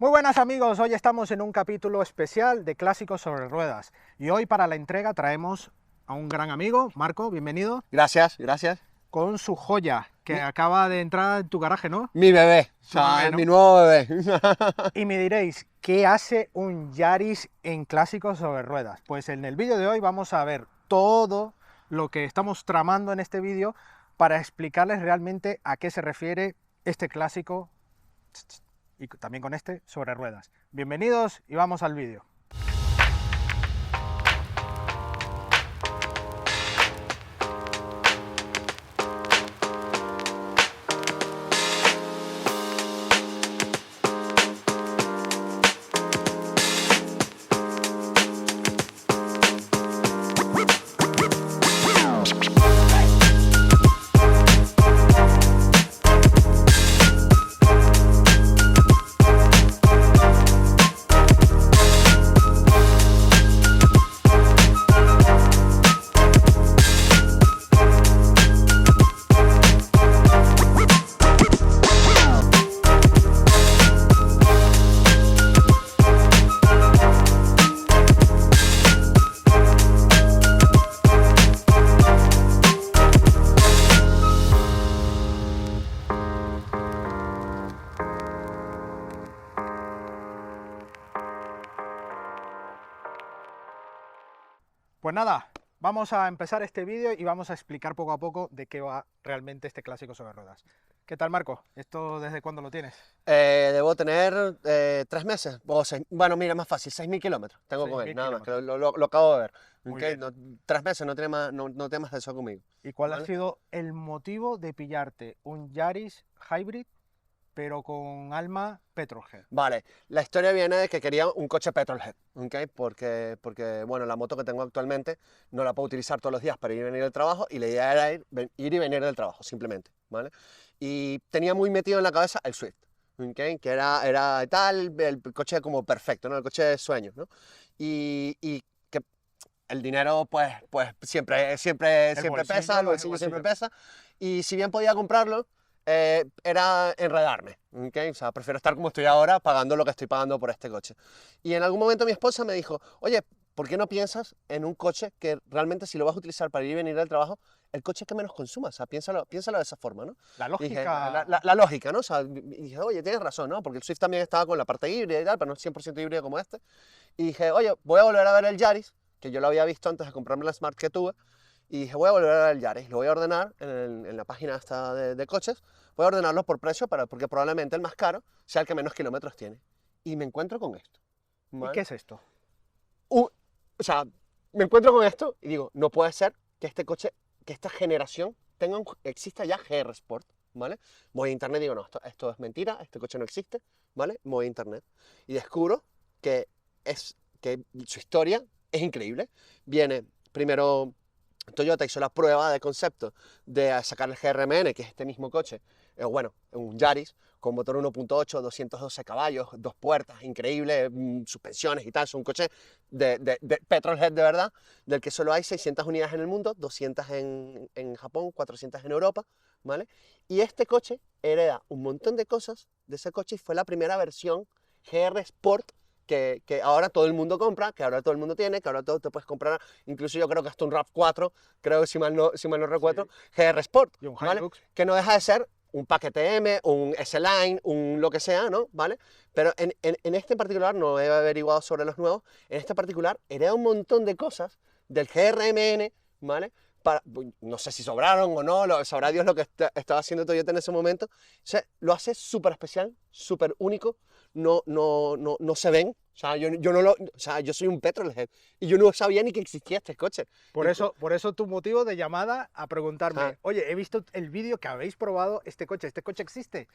Muy buenas amigos, hoy estamos en un capítulo especial de Clásicos sobre Ruedas y hoy para la entrega traemos a un gran amigo, Marco, bienvenido. Gracias, gracias. Con su joya que acaba de entrar en tu garaje, ¿no? Mi bebé, Su bebé, ¿no? mi nuevo bebé. Y me diréis, ¿qué hace un Yaris en Clásicos sobre Ruedas? Pues en el vídeo de hoy vamos a ver todo lo que estamos tramando en este vídeo para explicarles realmente a qué se refiere este clásico y también con este sobre ruedas. Bienvenidos y vamos al vídeo. Pues nada, vamos a empezar este vídeo y vamos a explicar poco a poco de qué va realmente este clásico sobre ruedas. ¿Qué tal, Marco? ¿Esto desde cuándo lo tienes? Debo tener 3 meses, o bueno, mira, más fácil, 6.000 kilómetros tengo con 6.000 él, nada más, que kilómetros. lo acabo de ver. Muy Okay, bien. 3 meses, no tiene más, no tiene más de eso conmigo. ¿Y cuál ha ¿Vale? sido el motivo de pillarte un Yaris Hybrid, pero con alma Petrolhead? Vale, la historia viene de que quería un coche Petrolhead, ¿okay? Porque, bueno, la moto que tengo actualmente no la puedo utilizar todos los días para ir y venir del trabajo, y la idea era ir y venir del trabajo, simplemente, ¿vale? Y tenía muy metido en la cabeza el Swift, ¿okay? Que era tal, el coche como perfecto, ¿no? El coche de sueños, ¿no? Y que el dinero, pues siempre pesa, el bolsillo siempre pesa, y si bien podía comprarlo, era enredarme, ¿okay? O sea, prefiero estar como estoy ahora, pagando lo que estoy pagando por este coche. Y en algún momento mi esposa me dijo, oye, ¿por qué no piensas en un coche que realmente si lo vas a utilizar para ir y venir del trabajo, el coche que menos consuma? O sea, piénsalo de esa forma, ¿no? La Y dije, lógica... la lógica, ¿no? O sea, y dije, oye, tienes razón, ¿no? Porque el Swift también estaba con la parte híbrida y tal, pero no 100% híbrida como este. Y dije, oye, voy a volver a ver el Yaris, que yo lo había visto antes de comprarme la Smart que tuve, y dije, voy a volver a ver el Yaris, lo voy a ordenar en la página esta de coches, voy a ordenarlo por precio, porque probablemente el más caro sea el que menos kilómetros tiene. Y me encuentro con esto, ¿Y ¿vale? qué es esto? O sea, me encuentro con esto y digo, no puede ser que este coche, que esta generación exista ya GR Sport, ¿vale? Voy a internet y digo, no, esto es mentira, este coche no existe, ¿vale? Voy a internet y descubro que, que su historia es increíble. Viene primero... Toyota hizo la prueba de concepto de sacar el GRMN, que es este mismo coche, bueno, un Yaris, con motor 1.8, 212 caballos, 2 puertas, increíble, suspensiones y tal. Es un coche de Petrolhead de verdad, del que solo hay 600 unidades en el mundo, 200 en Japón, 400 en Europa, ¿vale? Y este coche hereda un montón de cosas de ese coche y fue la primera versión GR Sport que ahora todo el mundo compra, que ahora todo el mundo tiene, que ahora todo te puedes comprar, incluso yo creo que hasta un RAV4, creo que si mal no recuerdo, sí. GR Sport, Y un ¿vale? Hilux. Que no deja de ser un paquete M, un S-Line, un lo que sea, ¿no? ¿Vale? Pero en este en particular, no he averiguado sobre los nuevos, en este particular hereda un montón de cosas del GRMN, ¿vale? No sé si sobraron o no, sabrá Dios lo que estaba haciendo Toyota en ese momento. O sea, lo hace súper especial, súper único, no se ven. O sea, yo soy un petrolhead y yo no sabía ni que existía este coche. Por eso tu motivo de llamada a preguntarme, oye, he visto el vídeo que habéis probado ¿este coche existe?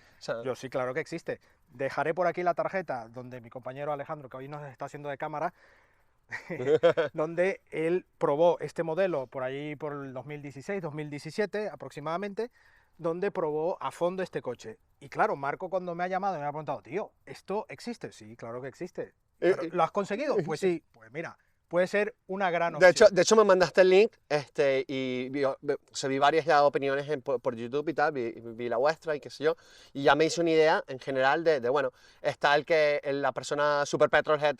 Yo sí, claro que existe. Dejaré por aquí la tarjeta donde mi compañero Alejandro, que hoy nos está haciendo de cámara, donde él probó este modelo por ahí por el 2016, 2017 aproximadamente, donde probó a fondo este coche. Y claro, Marco cuando me ha llamado me ha preguntado, tío, ¿esto existe? Sí, claro que existe. ¿Lo has conseguido? Pues sí. Pues mira, puede ser una gran De opción. hecho me mandaste el link y vi varias ya opiniones por YouTube y tal, vi la vuestra y qué sé yo, y ya me hice una idea en general bueno, está la persona super petrolhead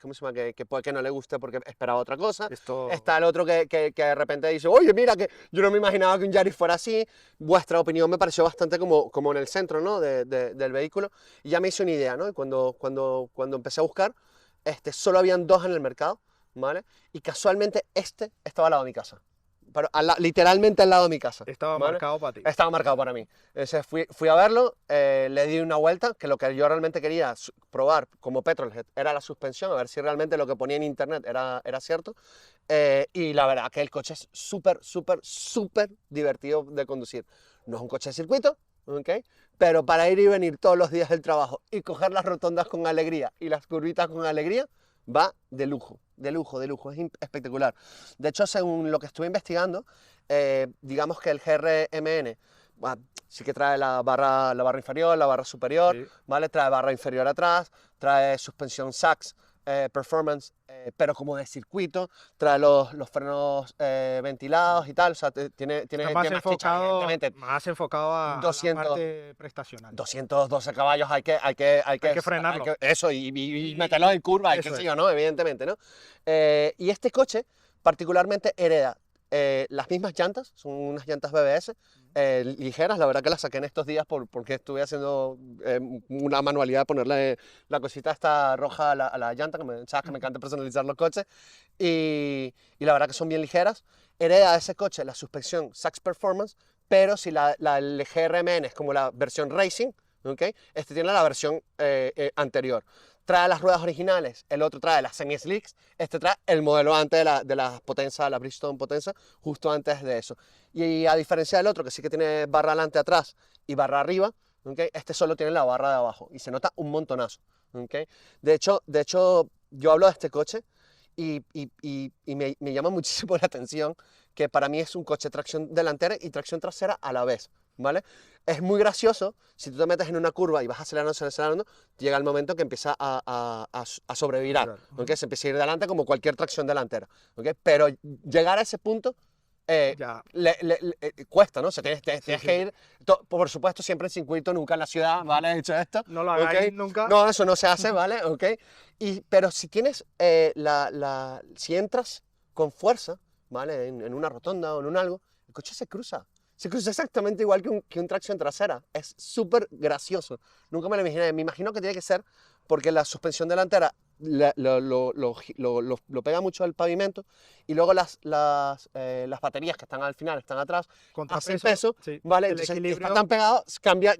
¿cómo se llama? Que puede que no le guste porque esperaba otra cosa, Esto, está el otro que de repente dice, oye, mira, que yo no me imaginaba que un Yaris fuera así, vuestra opinión me pareció bastante como en el centro, ¿no? Del vehículo, y ya me hice una idea, ¿no? Y cuando empecé a buscar, solo habían dos en el mercado, ¿vale? Y casualmente estaba al lado de mi casa. Pero literalmente al lado de mi casa. estaba ¿vale? marcado para ti. Estaba marcado para mí. Entonces fui a verlo, le di una vuelta, que lo que yo realmente quería probar como Petrolhead era la suspensión, a ver si realmente lo que ponía en internet era cierto. Y la verdad que el coche es súper, súper, súper divertido de conducir. No es un coche de circuito, ¿ok? Pero para ir y venir todos los días del trabajo y coger las rotondas con alegría y las curvitas con alegría, va de lujo, de lujo, de lujo, es espectacular. De hecho, según lo que estuve investigando, digamos que el GRMN sí que trae la barra inferior, la barra superior, Sí. ¿vale? Trae barra inferior atrás, trae suspensión Sachs, Performance, pero como de circuito, trae los frenos ventilados y tal, o sea, tiene Está más más chicha, enfocado, evidentemente. más enfocado a la 200, parte prestacional. 212 caballos Hay que frenarlo. eso y meterlo en curva y qué Eso sé es. yo, ¿no? Evidentemente, ¿no? Y este coche particularmente hereda las mismas llantas, son unas llantas BBS ligeras, la verdad que las saqué en estos días porque estuve haciendo una manualidad de ponerle la cosita esta roja a la llanta, sabes que me encanta personalizar los coches, y la verdad que son bien ligeras. Hereda de ese coche la suspensión Sachs Performance, pero si el GRMN es como la versión Racing, ¿okay? Este tiene la versión anterior. Trae las ruedas originales, el otro trae las semi-slicks, este trae el modelo antes de la Potenza, la Bridgestone Potenza, justo antes de eso. Y a diferencia del otro, que sí que tiene barra adelante atrás y barra arriba, ¿okay? Este solo tiene la barra de abajo y se nota un montonazo. ¿Okay? De hecho, yo hablo de este coche y me llama muchísimo la atención que para mí es un coche de tracción delantera y tracción trasera a la vez, ¿vale? Es muy gracioso, si tú te metes en una curva y vas acelerando, llega el momento que empieza a sobrevirar, ¿okay? Se empieza a ir delante como cualquier tracción delantera, ¿okay? Pero llegar a ese punto Ya. cuesta, ¿no? O sea, tienes Sí. que ir, por supuesto, siempre en circuito, nunca en la ciudad, ¿vale? He hecho esto, No lo hagáis ¿ok? nunca. No, eso no se hace, ¿vale? ¿Ok? Pero si tienes, si entras con fuerza, ¿vale? En una rotonda o en un algo, el coche se cruza. Se cruza exactamente igual que un tracción trasera. Es súper gracioso. Nunca me lo imaginé. Me imagino que tiene que ser porque la suspensión delantera lo pega mucho al pavimento y luego las baterías que están al final, están atrás, hacen peso, sí. ¿vale? El Entonces equilibrio. está tan pegado,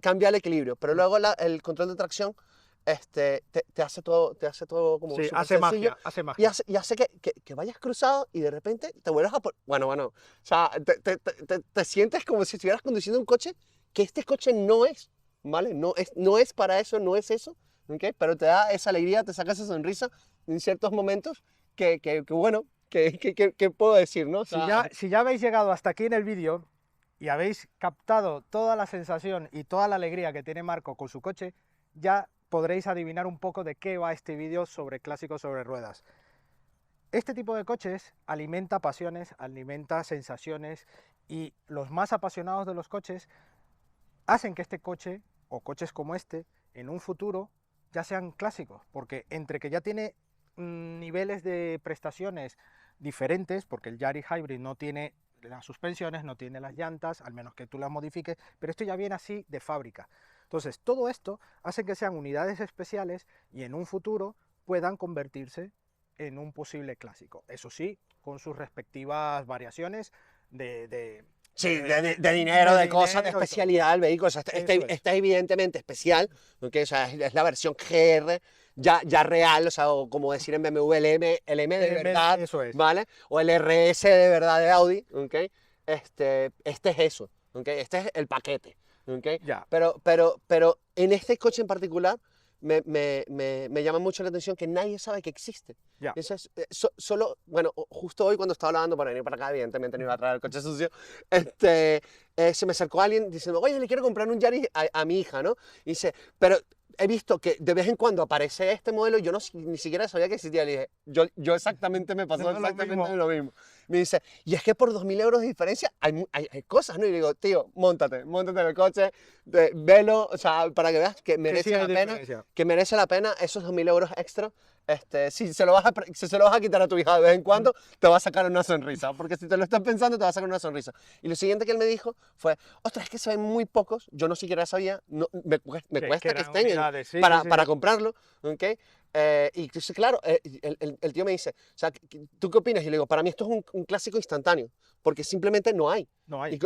cambia el equilibrio. Pero luego el control de tracción te hace todo como Sí, súper hace sencillo. magia, hace Y magia. hace que vayas cruzado y de repente te vuelvas a... Bueno, o sea, te sientes como si estuvieras conduciendo un coche que este coche no es, ¿vale? No es para eso, no es eso, ¿ok? Pero te da esa alegría, te saca esa sonrisa en ciertos momentos bueno, ¿qué puedo decir, no? O sea, Si ya habéis llegado hasta aquí en el vídeo y habéis captado toda la sensación y toda la alegría que tiene Marco con su coche, ya podréis adivinar un poco de qué va este vídeo sobre clásicos sobre ruedas. Este tipo de coches alimenta pasiones, alimenta sensaciones, y los más apasionados de los coches hacen que este coche, o coches como este, en un futuro ya sean clásicos, porque entre que ya tiene niveles de prestaciones diferentes, porque el Yaris Hybrid no tiene las suspensiones, no tiene las llantas, al menos que tú las modifiques, pero esto ya viene así de fábrica. Entonces, todo esto hace que sean unidades especiales y en un futuro puedan convertirse en un posible clásico. Eso sí, con sus respectivas variaciones de sí, de dinero, de cosas, de dinero y todo. especialidad del vehículo. O sea, Eso es. este es evidentemente especial, ¿ok? O sea, es la versión GR ya real, o sea, o como decir en BMW, el M de verdad, Eso es. ¿vale? O el RS de verdad de Audi, ¿ok? Este es eso, ¿ok? Este es el paquete, ¿ok? Ya. Pero en este coche en particular me llama mucho la atención que nadie sabe que existe. Ya. Eso es, solo, bueno, justo hoy cuando estaba hablando para venir para acá, evidentemente no iba a traer el coche sucio, se me acercó alguien diciendo, oye, le quiero comprar un Yaris a mi hija, ¿no? Y dice, pero he visto que de vez en cuando aparece este modelo, yo ni siquiera sabía que existía. Le dije, yo exactamente me pasó No, lo exactamente mismo. lo mismo. Me dice, y es que por 2.000 euros de diferencia hay cosas, ¿no? Y le digo, tío, móntate en el coche, velo, o sea, para que veas que Que merece sí hay la pena, diferencia. que merece la pena esos 2.000 euros extra. Si se lo vas a quitar a tu hija de vez en cuando, te va a sacar una sonrisa. Porque si te lo estás pensando, te va a sacar una sonrisa. Y lo siguiente que él me dijo fue, ostras, es que se ven muy pocos, yo no siquiera sabía, no, me Que cuesta que eran estén unidades, sí, sí, para sí. comprarlo, ¿ok? Y entonces, claro, el tío me dice, o sea, ¿tú qué opinas? Y le digo, para mí esto es un clásico instantáneo, porque simplemente no hay. No hay.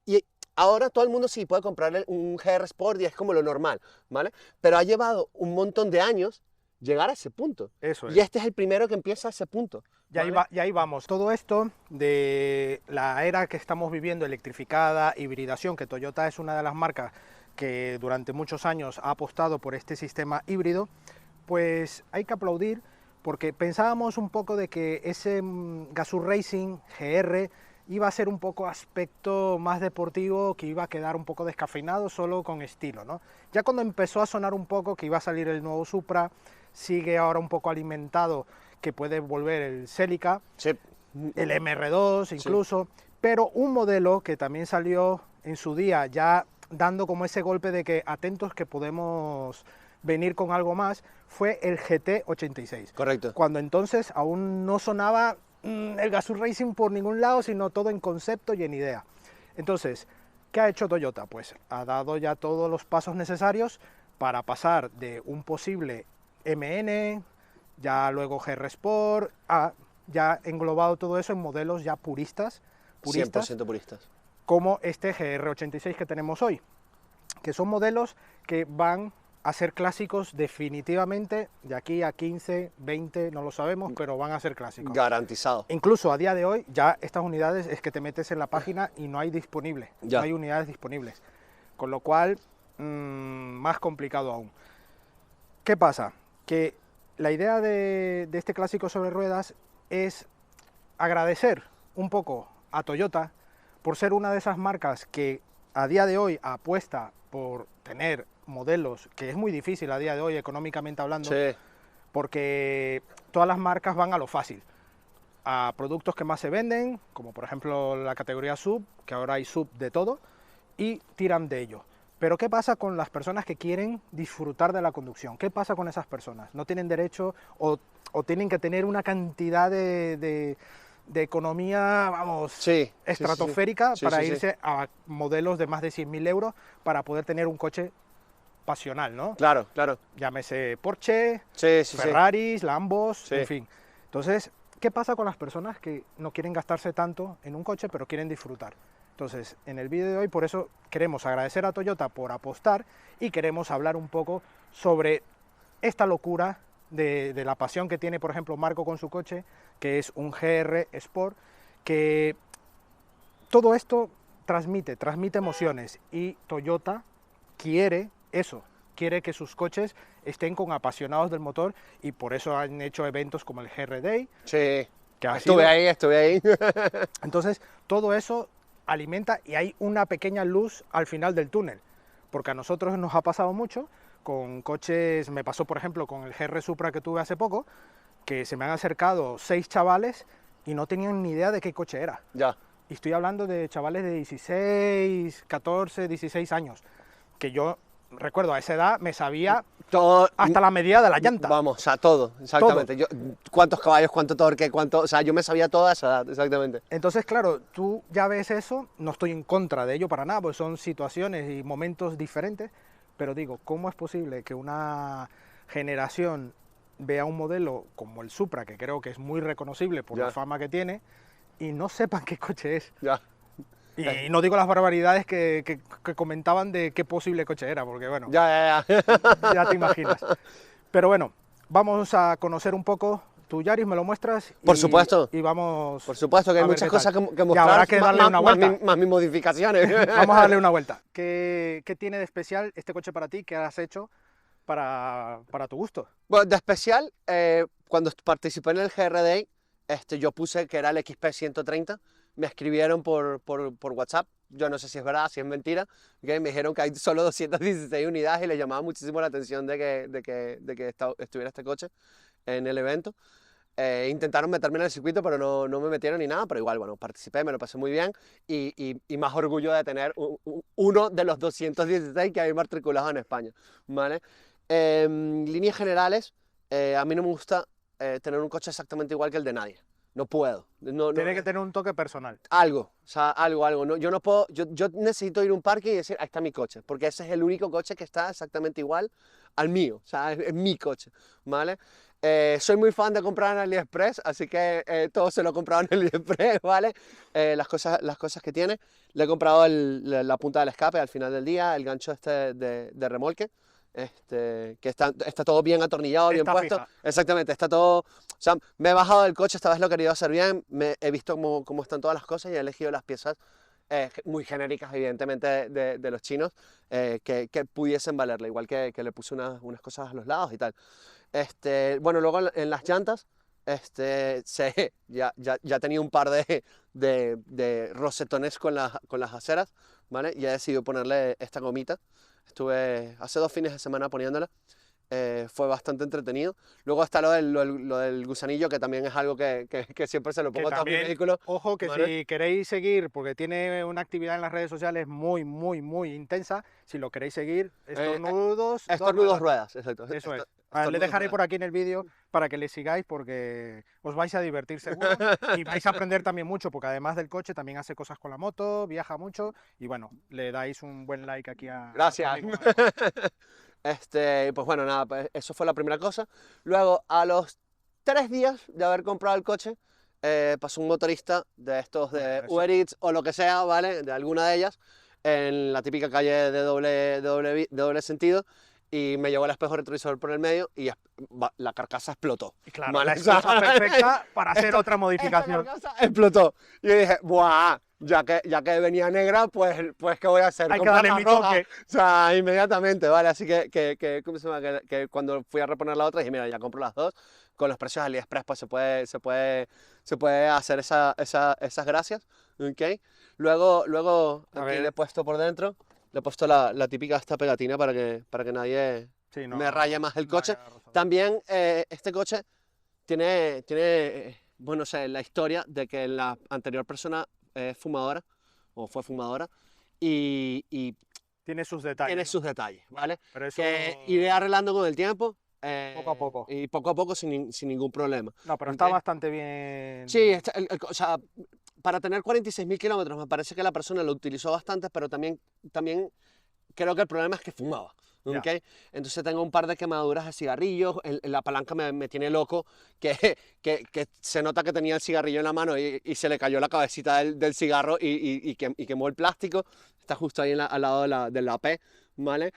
Y ahora todo el mundo sí puede comprar un GR Sport y es como lo normal, ¿vale? Pero ha llevado un montón de años llegar a ese punto. Eso Y es. este es el primero que empieza a ese punto. ¿Vale? Y ahí vamos. Todo esto de la era que estamos viviendo, electrificada, hibridación, que Toyota es una de las marcas que durante muchos años ha apostado por este sistema híbrido, pues hay que aplaudir porque pensábamos un poco de que ese Gazoo Racing GR iba a ser un poco aspecto más deportivo, que iba a quedar un poco descafeinado solo con estilo, ¿no? Ya cuando empezó a sonar un poco que iba a salir el nuevo Supra, sigue ahora un poco alimentado que puede volver el Celica, Sí. el MR2 Sí. incluso, pero un modelo que también salió en su día ya dando como ese golpe de que atentos que podemos venir con algo más, fue el GT86. Correcto. Cuando entonces aún no sonaba el Gazoo Racing por ningún lado, sino todo en concepto y en idea. Entonces, ¿qué ha hecho Toyota? Pues ha dado ya todos los pasos necesarios para pasar de un posible MN, ya luego GR Sport, a ya englobado todo eso en modelos ya puristas 100% puristas. como este GR86 que tenemos hoy, que son modelos que van a ser clásicos definitivamente de aquí a 15, 20, no lo sabemos, pero van a ser clásicos. Garantizado. Incluso a día de hoy, ya estas unidades es que te metes en la página y no hay disponibles, Ya. no hay unidades disponibles, con lo cual más complicado aún. ¿Qué pasa? Que la idea de este clásico sobre ruedas es agradecer un poco a Toyota por ser una de esas marcas que a día de hoy apuesta por tener modelos, que es muy difícil a día de hoy económicamente hablando, Sí. porque todas las marcas van a lo fácil, a productos que más se venden, como por ejemplo la categoría sub, que ahora hay sub de todo, y tiran de ello. Pero ¿qué pasa con las personas que quieren disfrutar de la conducción? ¿Qué pasa con esas personas? ¿No tienen derecho o tienen que tener una cantidad de economía, vamos, Sí, estratosférica sí, para sí, sí. irse a modelos de más de 100.000 euros para poder tener un coche pasional, ¿no? Claro, claro. Llámese Porsche, Sí, sí, sí. Ferraris, Lambos, Sí. en fin. Entonces, ¿qué pasa con las personas que no quieren gastarse tanto en un coche, pero quieren disfrutar? Entonces, en el vídeo de hoy, por eso queremos agradecer a Toyota por apostar y queremos hablar un poco sobre esta locura de la pasión que tiene, por ejemplo, Marco con su coche, que es un GR Sport, que todo esto transmite emociones y Toyota quiere eso, quiere que sus coches estén con apasionados del motor y por eso han hecho eventos como el GR Day, Sí. que ha Estuve sido... ahí, estuve ahí. Entonces, todo eso alimenta y hay una pequeña luz al final del túnel, porque a nosotros nos ha pasado mucho con coches, me pasó por ejemplo con el GR Supra que tuve hace poco, que se me han acercado 6 chavales y no tenían ni idea de qué coche era. Ya. Y estoy hablando de chavales de 16, 14, 16 años, que yo recuerdo a esa edad me sabía Todo. hasta la medida de la llanta. Vamos, o sea, todo, exactamente. Yo, cuántos caballos, cuánto torque, cuánto. O sea, yo me sabía toda esa edad, exactamente. Entonces, claro, tú ya ves eso, no estoy en contra de ello para nada, pues son situaciones y momentos diferentes, pero digo, ¿cómo es posible que una generación vea un modelo como el Supra, que creo que es muy reconocible por Ya. la fama que tiene, y no sepan qué coche es? Ya. Y no digo las barbaridades que comentaban de qué posible coche era, porque bueno, Ya, ya, ya. ya te imaginas. Pero bueno, vamos a conocer un poco. Tu Yaris me lo muestras. Por supuesto. Y vamos. Por supuesto que hay a ver muchas qué tal. cosas que Y mostrar. habrá que darle una vuelta. Más mis modificaciones. Vamos a darle una vuelta. ¿Qué tiene de especial este coche para ti? ¿Qué has hecho para tu gusto? Bueno, de especial, cuando participé en el GR Day, yo puse que era el XP 130, me escribieron por WhatsApp. Yo no sé si es verdad, si es mentira, que me dijeron que hay solo 216 unidades y les llamaba muchísimo la atención de que estuviera este coche en el evento. Intentaron meterme en el circuito, pero no me metieron ni nada, pero igual, bueno, participé, me lo pasé muy bien y más orgullo de tener uno de los 216 que hay matriculados en España, ¿vale? En líneas generales, a mí no me gusta tener un coche exactamente igual que el de nadie. No puedo. Tiene que tener un toque personal. Algo, o sea, algo. No, yo no puedo, yo necesito ir a un parque y decir, ahí está mi coche, porque ese es el único coche que está exactamente igual al mío, o sea, es mi coche, ¿vale? Soy muy fan de comprar en AliExpress, así que todo se lo he comprado en AliExpress, ¿vale? Las cosas que tiene. Le he comprado la punta del escape al final del día, el gancho este de remolque, que está todo bien atornillado, bien Está puesto. fija. Exactamente, está todo... O sea, me he bajado del coche, esta vez lo he querido hacer bien, he visto cómo están todas las cosas y he elegido las piezas muy genéricas, evidentemente, de los chinos, que pudiesen valerle, igual que le puse unas cosas a los lados y tal. Bueno, luego en las llantas, ya tenía un par de rosetones con las aceras, ¿vale? Y he decidido ponerle esta gomita. Estuve hace 2 fines de semana poniéndola. Fue bastante entretenido. Luego está lo del gusanillo, que también es algo que siempre se lo pongo a todos mis vehículos. Ojo, que ¿vale? si queréis seguir, porque tiene una actividad en las redes sociales muy, muy, muy intensa, si lo queréis seguir, estornudos... Estornudos ruedas, exacto. Eso es. Le Estornudos dejaré ruedas. por aquí en el vídeo para que le sigáis porque os vais a divertir seguro y vais a aprender también mucho porque además del coche también hace cosas con la moto, viaja mucho y bueno, le dais un buen like aquí a... Gracias. Pues bueno, nada, pues eso fue la primera cosa. Luego, a los 3 días de haber comprado el coche, pasó un motorista de estos de Bueno, eso. Uber Eats o lo que sea, ¿vale? De alguna de ellas, en la típica calle de doble sentido, y me llevó el espejo retrovisor por el medio y la carcasa explotó. Y claro, ¿vale? la excusa perfecta para hacer otra Esta modificación. carcasa explotó. Y yo dije, ¡buah! Ya que venía negra, pues ¿qué voy a hacer? Hay que Comprarla darle mi roja. toque. O sea, inmediatamente, ¿vale? Así ¿cómo se llama? Que cuando fui a reponer la otra, dije, mira, ya compro las dos. Con los precios de AliExpress, pues se puede hacer esas gracias, ¿ok? Luego A aquí ver. le he puesto por dentro, le he puesto la típica esta pegatina para que nadie Sí, no, me raye más el no coche. haya rozado. También este coche tiene bueno, o sea, la historia de que la anterior persona es fumadora, o fue fumadora, y Tiene sus detalles. tiene ¿no? sus detalles, ¿vale? Pero eso Que iré arreglando con el tiempo. poco a poco. Y poco a poco sin ningún problema. No, pero está ¿ok? bastante bien. Sí, o sea, para tener 46.000 kilómetros me parece que la persona lo utilizó bastante, pero también creo que el problema es que fumaba. Ya. ¿ok? Entonces tengo un par de quemaduras de cigarrillos, la palanca me tiene loco, que se nota que tenía el cigarrillo en la mano y se le cayó la cabecita del cigarro y quemó el plástico. Está justo ahí al lado de la P, ¿vale?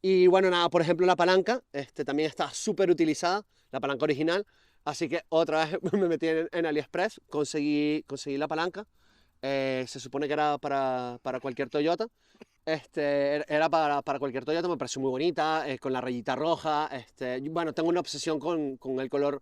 Y bueno, nada, por ejemplo la palanca también está súper utilizada, la palanca original, así que otra vez me metí en AliExpress, conseguí la palanca. Se supone que era para cualquier Toyota. Era para cualquier Toyota, me pareció muy bonita, con la rayita roja. Bueno, tengo una obsesión con el color,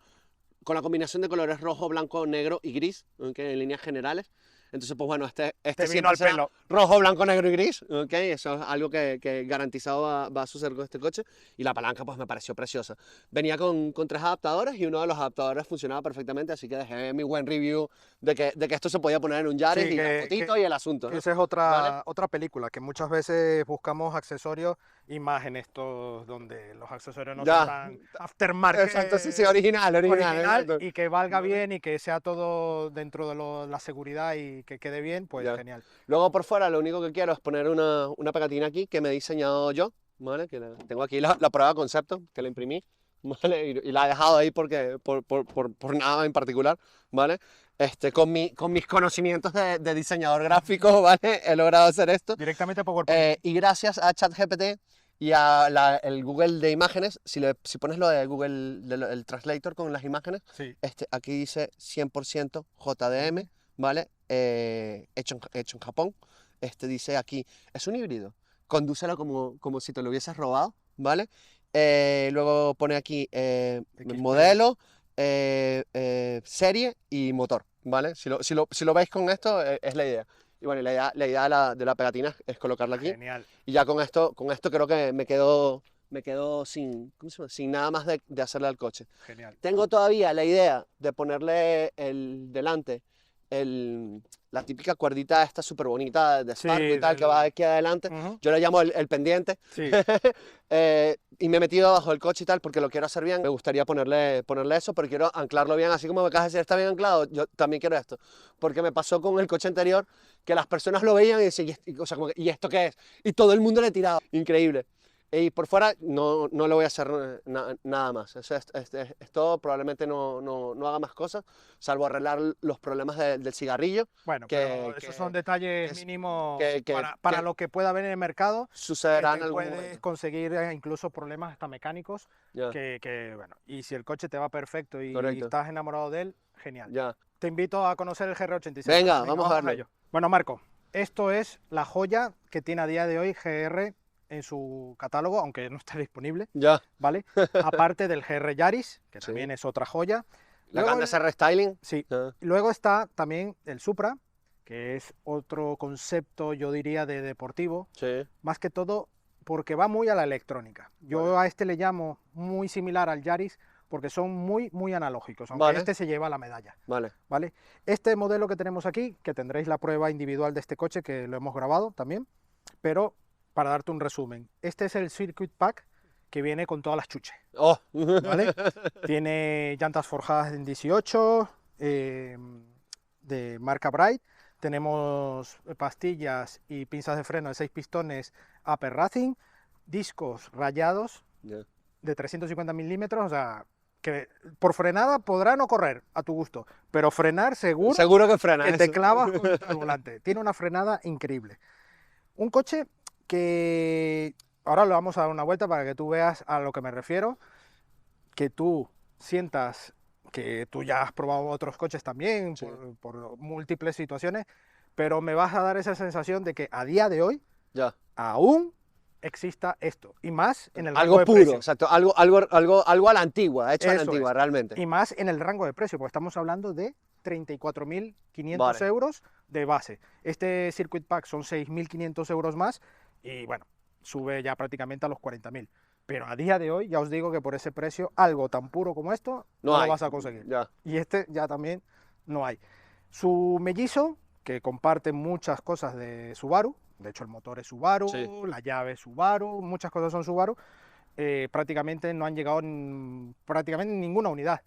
con la combinación de colores rojo, blanco, negro y gris, ¿ok? En líneas generales. Entonces, pues bueno, Te este vino siempre al será pelo. rojo, blanco, negro y gris, ¿ok? Eso es algo que garantizado va a suceder con este coche. Y la palanca, pues me pareció preciosa. Venía con 3 adaptadores y uno de los adaptadores funcionaba perfectamente, así que dejé mi buen review de que esto se podía poner en un Yaris Sí, y la fotito y el asunto, ¿no? Esa es ¿Vale? otra película, que muchas veces buscamos accesorios y más en estos donde los accesorios no Ya. son tan aftermarket. Exacto, sí, original, exacto. Y que valga Vale. bien y que sea todo dentro de la seguridad y que quede bien, pues Ya. genial. Luego por fuera lo único que quiero es poner una pegatina aquí que me he diseñado yo, ¿vale? Que tengo aquí la prueba de concepto, que la imprimí, ¿vale? Y la he dejado ahí por nada en particular, ¿vale? Con mis conocimientos de diseñador gráfico, ¿vale? He logrado hacer esto. Directamente por PowerPoint. Y gracias a ChatGPT y el Google de imágenes, si pones lo de Google, el Translator con las imágenes, Sí. aquí dice 100% JDM, ¿vale? Hecho en Japón. Dice aquí, es un híbrido, condúcelo como si te lo hubieses robado, ¿vale? Luego pone aquí modelo, serie y motor. ¿vale? Si lo veis con esto, es la idea. Y bueno, la idea de la pegatina es colocarla aquí. Genial. Y ya con esto creo que me quedo sin, ¿cómo se llama? Sin nada más de hacerle al coche. Genial. Tengo todavía la idea de ponerle delante la típica cuerdita esta súper bonita de Spark y tal, que va aquí adelante. Yo le llamo el pendiente. Sí. Y me he metido abajo del coche y tal porque lo quiero hacer bien. Me gustaría ponerle eso, pero quiero anclarlo bien. Así como me acabas de decir, está bien anclado, yo también quiero esto. Porque me pasó con el coche anterior que las personas lo veían y decían, o sea, como que, ¿y esto qué es? Y todo el mundo le tiraba. Increíble. Y por fuera no le voy a hacer nada más. Esto probablemente no haga más cosas, salvo arreglar los problemas del cigarrillo. Bueno, pero esos son detalles mínimos para lo que pueda haber en el mercado. Sucederá en algún puedes momento. conseguir incluso problemas hasta mecánicos. Ya. Bueno, y si el coche te va perfecto y Correcto. estás enamorado de él, genial. Ya. Te invito a conocer el GR86. Venga, vamos a verlo. Bueno, Marco, esto es la joya que tiene a día de hoy GR en su catálogo, aunque no esté disponible, Ya. ¿vale? Aparte del GR Yaris, que también es otra joya. La acaban de hacer restyling. Sí. Ya. Luego está también el Supra, que es otro concepto, yo diría, de deportivo. Sí. Más que todo porque va muy a la electrónica. Yo a este le llamo muy similar al Yaris porque son muy analógicos, aunque este se lleva la medalla. Vale. ¿Vale? Este modelo que tenemos aquí, que tendréis la prueba individual de este coche, que lo hemos grabado también, pero para darte un resumen, este es el Circuit Pack que viene con todas las chuches. Oh. ¿Vale? Tiene llantas forjadas en 18 de marca Bright. Tenemos pastillas y pinzas de freno de 6 pistones Upper Racing, discos rayados de 350 milímetros, o sea, que por frenada podrá no correr a tu gusto, pero frenar seguro que frena. Que te clavas contra el volante. Tiene una frenada increíble. Un coche que ahora le vamos a dar una vuelta para que tú veas a lo que me refiero, que tú sientas que tú ya has probado otros coches también, sí, por múltiples situaciones, pero me vas a dar esa sensación de que a día de hoy aún exista esto, y más en el rango de puro, precio. Exacto, algo a la antigua, hecho a la antigua, realmente. Y más en el rango de precio, porque estamos hablando de 34.500 euros de base. Este Circuit Pack son 6.500 euros más, y bueno, sube ya prácticamente a los 40.000. Pero a día de hoy, ya os digo que por ese precio, algo tan puro como esto, no lo vas a conseguir. Y este ya también no hay. Su mellizo, que comparte muchas cosas de Subaru, de hecho el motor es Subaru, la llave es Subaru, muchas cosas son Subaru, prácticamente no han llegado prácticamente en ninguna unidad.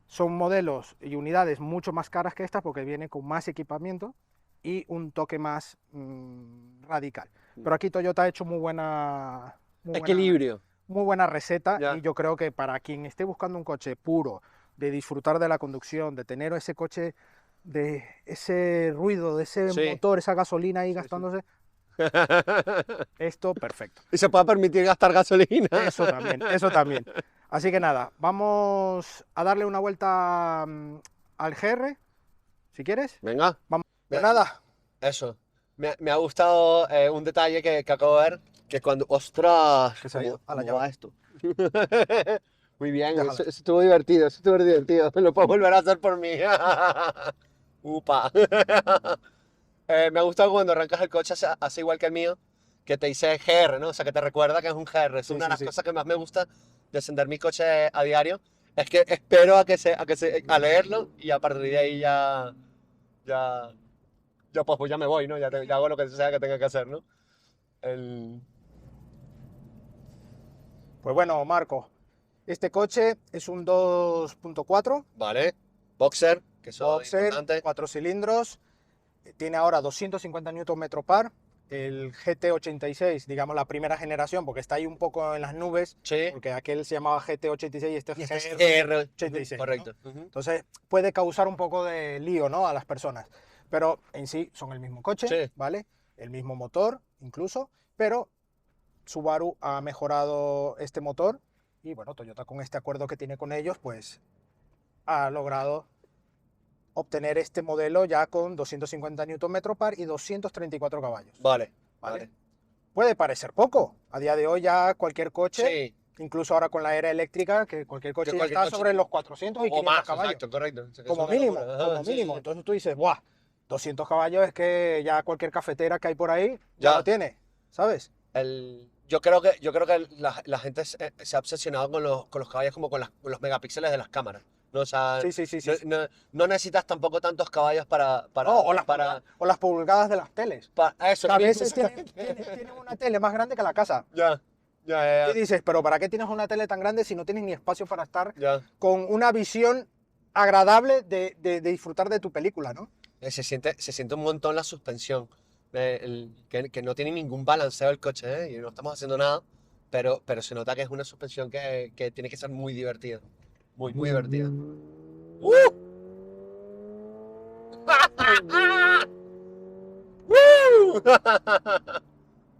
Son modelos y unidades mucho más caras que estas porque vienen con más equipamiento y un toque más radical. Pero aquí Toyota ha hecho muy buena equilibrio. Muy buena receta, y yo creo que para quien esté buscando un coche puro, de disfrutar de la conducción, de tener ese coche, de ese ruido, de ese motor, esa gasolina ahí gastándose, esto perfecto. Y se puede permitir gastar gasolina. Eso también. Así que nada, vamos a darle una vuelta al GR, si quieres. Venga. Vamos. De nada. Eso. Me ha gustado un detalle que acabo de ver, que cuando... ¡Ostras! Que se ha ido a la ¿Cómo va llave. esto? Muy bien, eso estuvo divertido, lo puedo volver a hacer por mí. Upa. Me ha gustado cuando arrancas el coche, hace igual que el mío, que te dice GR, ¿no? O sea, que te recuerda que es un GR. Es una de las cosas que más me gusta de encender mi coche a diario. Es que espero a leerlo, y a partir de ahí ya pues ya me voy, ¿no? Ya hago lo que sea que tenga que hacer, ¿no? Pues bueno, Marco, este coche es un 2.4. Vale. Boxer, que eso Boxer, es importante. 4 cilindros. Tiene ahora 250 Nm par. El GT86, digamos la primera generación, porque está ahí un poco en las nubes, porque aquel se llamaba GT86 y este es GR86. Correcto. ¿no? Entonces puede causar un poco de lío, ¿no?, a las personas, pero en sí son el mismo coche, ¿vale? El mismo motor incluso, pero Subaru ha mejorado este motor y bueno, Toyota con este acuerdo que tiene con ellos, pues ha logrado obtener este modelo ya con 250 Nm par y 234 caballos. Vale. Puede parecer poco. A día de hoy ya cualquier coche Incluso ahora con la era eléctrica, que cualquier coche ya cualquier está coche- sobre los 400 y O 500 más, caballos. exacto, correcto. O sea, que Como es una mínimo, locura. Ajá, como sí, mínimo. sí. Entonces tú dices, ¡buah! 200 caballos es que ya cualquier cafetera que hay por ahí ya Ya. lo tiene, ¿sabes? Yo creo que la gente se ha obsesionado con los caballos como con los megapíxeles de las cámaras, ¿no? O sea, Sí, sí, sí, no, sí. Sí. no necesitas tampoco tantos caballos No, o las pulgadas de las teles. eso Que a mismo, veces tienen una tele más grande que la casa. Ya, ya, Y ya, dices, pero ¿para qué tienes una tele tan grande si no tienes ni espacio para estar ya. con una visión agradable de disfrutar de tu película, ¿no? Se siente un montón la suspensión, que no tiene ningún balanceo el coche, ¿eh? Y no estamos haciendo nada, pero se nota que es una suspensión que tiene que ser muy divertida, muy, muy divertida. ¡Uh! ¡Uh!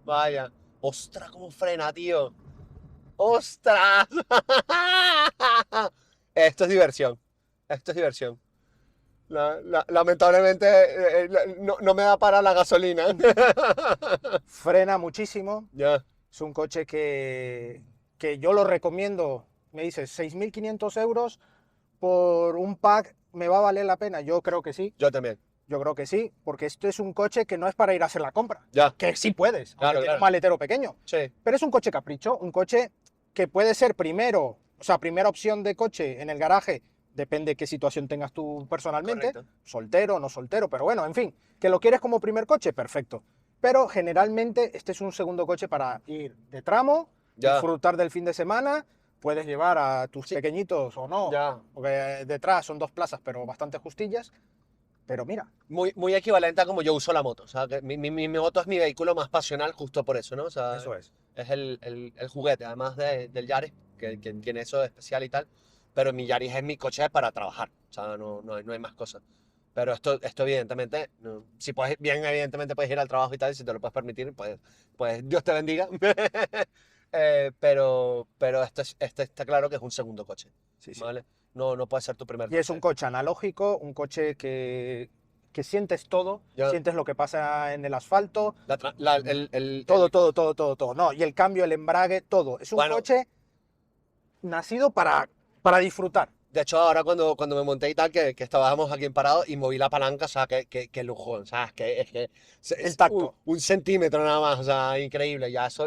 Vaya. ¡Ostras, cómo frena, tío! ¡Ostras! Esto es diversión. Esto es diversión. Lamentablemente no me da para la gasolina. Frena muchísimo. Ya, Es un coche que yo lo recomiendo. Me dices, 6.500 euros por un pack, ¿me va a valer la pena? Yo creo que sí. yo también. Yo creo que sí, porque esto es un coche que no es para ir a hacer la compra. Ya, Que sí puedes, aunque claro, tiene claro. un maletero pequeño. Sí, Pero es un coche capricho, un coche que puede ser primero, o sea, primera opción de coche en el garaje, depende qué situación tengas tú personalmente, correcto. soltero, no soltero, pero bueno, en fin, que lo quieres como primer coche, perfecto. Pero generalmente este es un segundo coche para ir de tramo, Ya, disfrutar del fin de semana, puedes llevar a tus Sí. pequeñitos o no, ya. porque detrás son 2 plazas, pero bastante justillas. Pero mira, Muy, muy equivalente a como yo uso la moto. O sea, que mi moto es mi vehículo más pasional justo por eso, ¿no? O sea, eso es. es el juguete, además del Yaris, que tiene eso de especial y tal. Pero mi Yaris es mi coche para trabajar. O sea, no hay más cosas. Pero esto evidentemente, si puedes, bien, evidentemente puedes ir al trabajo y tal, y si te lo puedes permitir, pues Dios te bendiga. Pero esto está claro que es un segundo coche, Sí, sí. ¿vale? No puede ser tu primer Y es un coche. coche analógico, un coche que sientes todo, Ya. sientes lo que pasa en el asfalto, todo. No, y el cambio, el embrague, todo. Es un Bueno. coche nacido para disfrutar. De hecho, ahora cuando me monté y tal, que estábamos aquí en parado y moví la palanca, o sea, que lujo, ¿sabes? Es que El tacto. un centímetro nada más, o sea, increíble. Ya así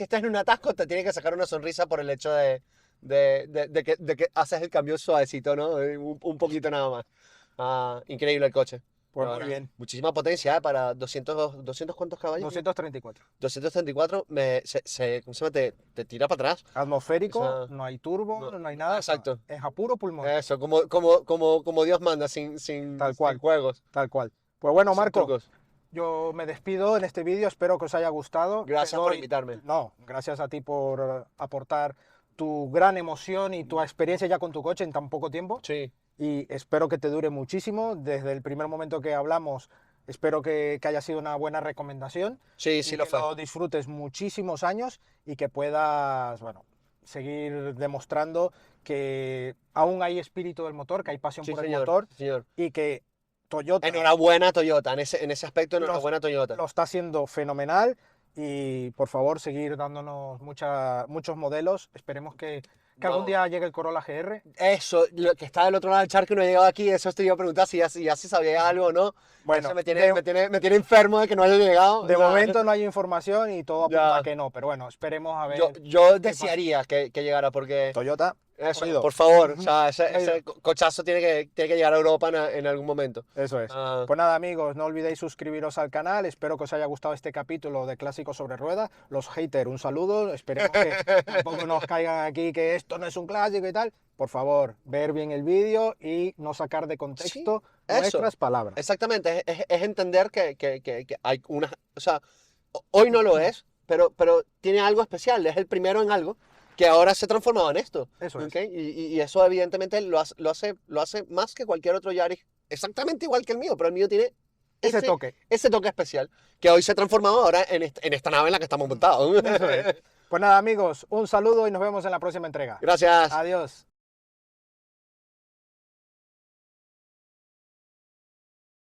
estás en un atasco, te tiene que sacar una sonrisa por el hecho de que haces el cambio suavecito, ¿no? Un poquito nada más. Increíble el coche. Pues La muy verdad. bien. Muchísima potencia, ¿eh? Para 200 ¿cuántos caballos? 234. 234, ¿cómo se llama? Te tira para atrás. Atmosférico, O sea, no hay turbo, no hay nada. exacto. Es a puro pulmón. Eso, como Dios manda, sin Tal cual. juegos, Tal cual. Pues bueno, sin Marco, trucos. yo me despido en este vídeo, espero que os haya gustado. Gracias por invitarme. No, gracias a ti por aportar tu gran emoción y tu experiencia ya con tu coche en tan poco tiempo. Sí, Y espero que te dure muchísimo. Desde el primer momento que hablamos, espero que haya sido una buena recomendación. sí, sí Y lo que fue. lo disfrutes muchísimos años y que puedas, bueno, seguir demostrando que aún hay espíritu del motor, que hay pasión Sí, por el señor, motor sí, señor. y que Toyota Enhorabuena, Toyota. En ese aspecto, enhorabuena, Toyota. lo está haciendo fenomenal y por favor seguir dándonos muchos modelos. Esperemos que algún Vamos. día llegue el Corolla GR. Eso, lo que está del otro lado del charco y no he llegado aquí, eso te iba a preguntar si ya se sabía algo o no. Bueno, Eso me tiene enfermo de que no haya llegado. de O sea, momento no hay información y todo apunta Ya. a que no, pero bueno, esperemos a ver. yo desearía que llegara porque... Toyota, Eso, oído. por favor, o sea, ese Oído. cochazo tiene que llegar a Europa en algún momento. Eso es. Ah, Pues nada, amigos, no olvidéis suscribiros al canal. Espero que os haya gustado este capítulo de Clásicos sobre Ruedas. Los haters, un saludo. Esperemos que tampoco nos caigan aquí que esto no es un clásico y tal. Por favor, ver bien el vídeo y no sacar de contexto eso. nuestras palabras. Exactamente, es entender que hay una... O sea, hoy no lo es, pero tiene algo especial, es el primero en algo que ahora se ha transformado en esto. Eso es. ¿Ok? Y eso evidentemente lo hace más que cualquier otro Yaris, exactamente igual que el mío, pero el mío tiene Ese toque. ese toque especial, que hoy se ha transformado ahora en esta nave en la que estamos montados. Eso es. Pues nada, amigos, un saludo y nos vemos en la próxima entrega. Gracias. Adiós.